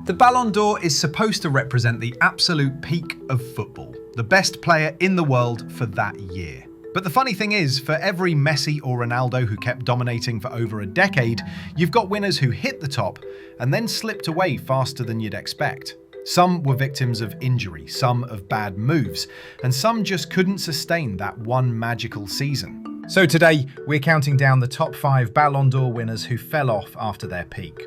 The Ballon d'Or is supposed to represent the absolute peak of football, the best player in the world for that year. But the funny thing is, for every Messi or Ronaldo who kept dominating for over a decade, you've got winners who hit the top and then slipped away faster than you'd expect. Some were victims of injury, some of bad moves, and some just couldn't sustain that one magical season. So today, we're counting down the top 5 Ballon d'Or winners who fell off after their peak.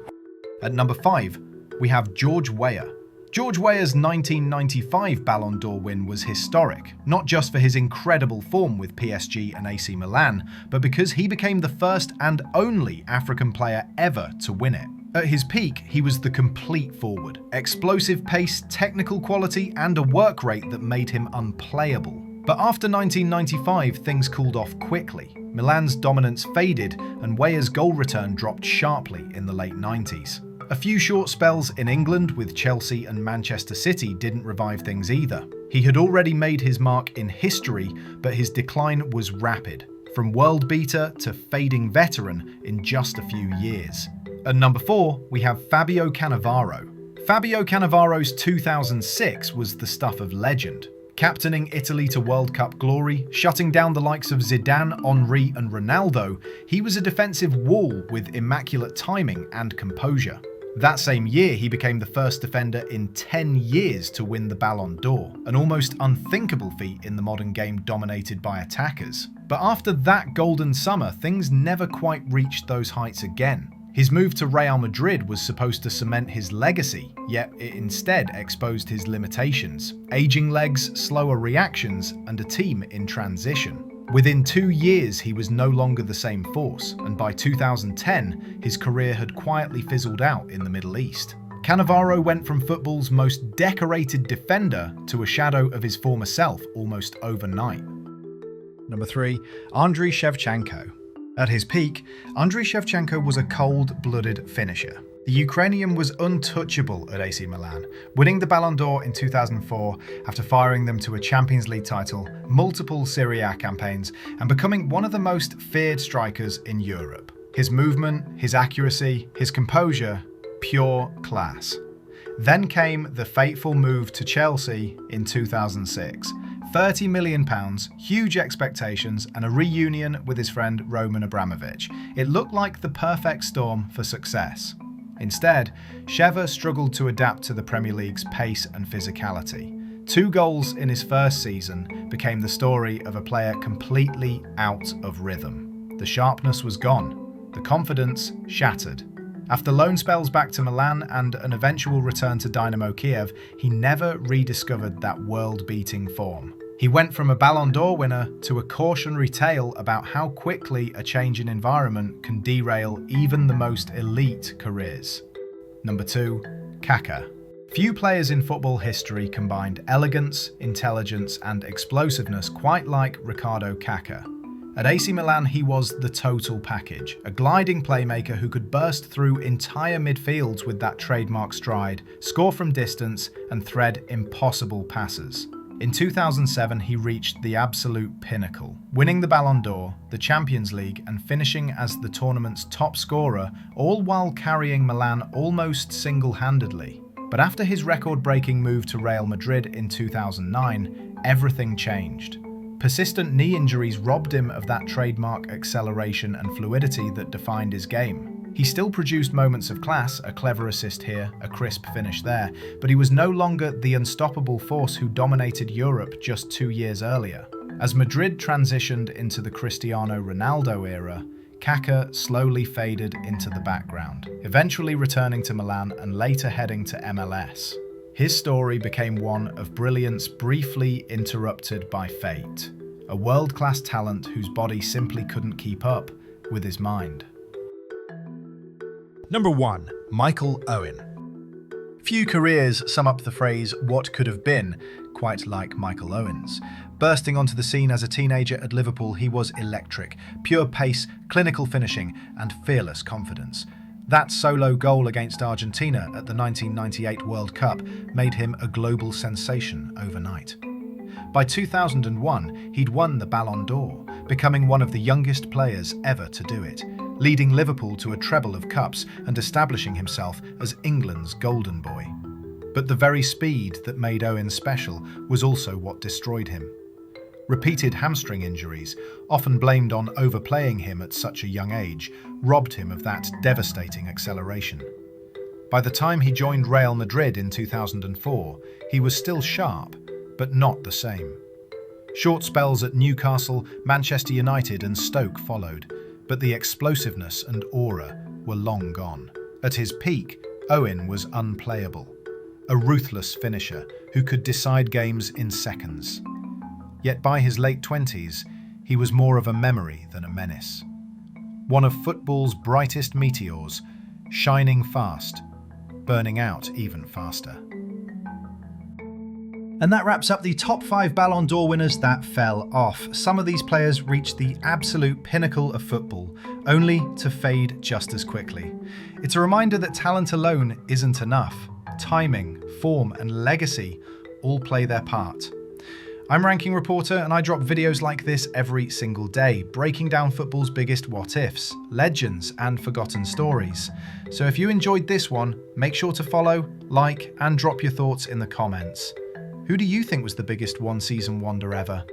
At number 5, we have George Weah. George Weah's 1995 Ballon d'Or win was historic, not just for his incredible form with PSG and AC Milan, but because he became the first and only African player ever to win it. At his peak, he was the complete forward. Explosive pace, technical quality, and a work rate that made him unplayable. But after 1995, things cooled off quickly. Milan's dominance faded, and Weah's goal return dropped sharply in the late 90s. A few short spells in England with Chelsea and Manchester City didn't revive things either. He had already made his mark in history, but his decline was rapid, from world beater to fading veteran in just a few years. At number 4, we have Fabio Cannavaro. Fabio Cannavaro's 2006 was the stuff of legend. Captaining Italy to World Cup glory, shutting down the likes of Zidane, Henry and Ronaldo, he was a defensive wall with immaculate timing and composure. That same year, he became the first defender in 10 years to win the Ballon d'Or, an almost unthinkable feat in the modern game dominated by attackers. But after that golden summer, things never quite reached those heights again. His move to Real Madrid was supposed to cement his legacy, yet it instead exposed his limitations: aging legs, slower reactions, and a team in transition. Within 2 years, he was no longer the same force, and by 2010, his career had quietly fizzled out in the Middle East. Cannavaro went from football's most decorated defender to a shadow of his former self almost overnight. Number 3, Andriy Shevchenko. At his peak, Andriy Shevchenko was a cold-blooded finisher. The Ukrainian was untouchable at AC Milan, winning the Ballon d'Or in 2004 after firing them to a Champions League title, multiple Serie A campaigns, and becoming one of the most feared strikers in Europe. His movement, his accuracy, his composure, pure class. Then came the fateful move to Chelsea in 2006. £30 million, huge expectations, and a reunion with his friend Roman Abramovich. It looked like the perfect storm for success. Instead, Sheva struggled to adapt to the Premier League's pace and physicality. 2 goals in his first season became the story of a player completely out of rhythm. The sharpness was gone, the confidence shattered. After loan spells back to Milan and an eventual return to Dynamo Kiev, he never rediscovered that world-beating form. He went from a Ballon d'Or winner to a cautionary tale about how quickly a change in environment can derail even the most elite careers. Number 2, Kaka. Few players in football history combined elegance, intelligence and explosiveness quite like Ricardo Kaka. At AC Milan, he was the total package, a gliding playmaker who could burst through entire midfields with that trademark stride, score from distance and thread impossible passes. In 2007, he reached the absolute pinnacle, winning the Ballon d'Or, the Champions League, and finishing as the tournament's top scorer, all while carrying Milan almost single-handedly. But after his record-breaking move to Real Madrid in 2009, everything changed. Persistent knee injuries robbed him of that trademark acceleration and fluidity that defined his game. He still produced moments of class, a clever assist here, a crisp finish there, but he was no longer the unstoppable force who dominated Europe just 2 years earlier. As Madrid transitioned into the Cristiano Ronaldo era, Kaka slowly faded into the background, eventually returning to Milan and later heading to MLS. His story became one of brilliance briefly interrupted by fate, a world-class talent whose body simply couldn't keep up with his mind. Number 1, Michael Owen. Few careers sum up the phrase "what could have been" quite like Michael Owen's. Bursting onto the scene as a teenager at Liverpool, he was electric, pure pace, clinical finishing, and fearless confidence. That solo goal against Argentina at the 1998 World Cup made him a global sensation overnight. By 2001, he'd won the Ballon d'Or, becoming one of the youngest players ever to do it. leading Liverpool to a treble of cups and establishing himself as England's golden boy. But the very speed that made Owen special was also what destroyed him. Repeated hamstring injuries, often blamed on overplaying him at such a young age, robbed him of that devastating acceleration. By the time he joined Real Madrid in 2004, he was still sharp, but not the same. Short spells at Newcastle, Manchester United and Stoke followed, but the explosiveness and aura were long gone. At his peak, Owen was unplayable, a ruthless finisher who could decide games in seconds. Yet by his late 20s, he was more of a memory than a menace. One of football's brightest meteors, shining fast, burning out even faster. And that wraps up the top 5 Ballon d'Or winners that fell off. Some of these players reached the absolute pinnacle of football, only to fade just as quickly. It's a reminder that talent alone isn't enough. Timing, form, and legacy all play their part. I'm Ranking Reporter, and I drop videos like this every single day, breaking down football's biggest what-ifs, legends, and forgotten stories. So if you enjoyed this one, make sure to follow, like, and drop your thoughts in the comments. Who do you think was the biggest one-season wonder ever?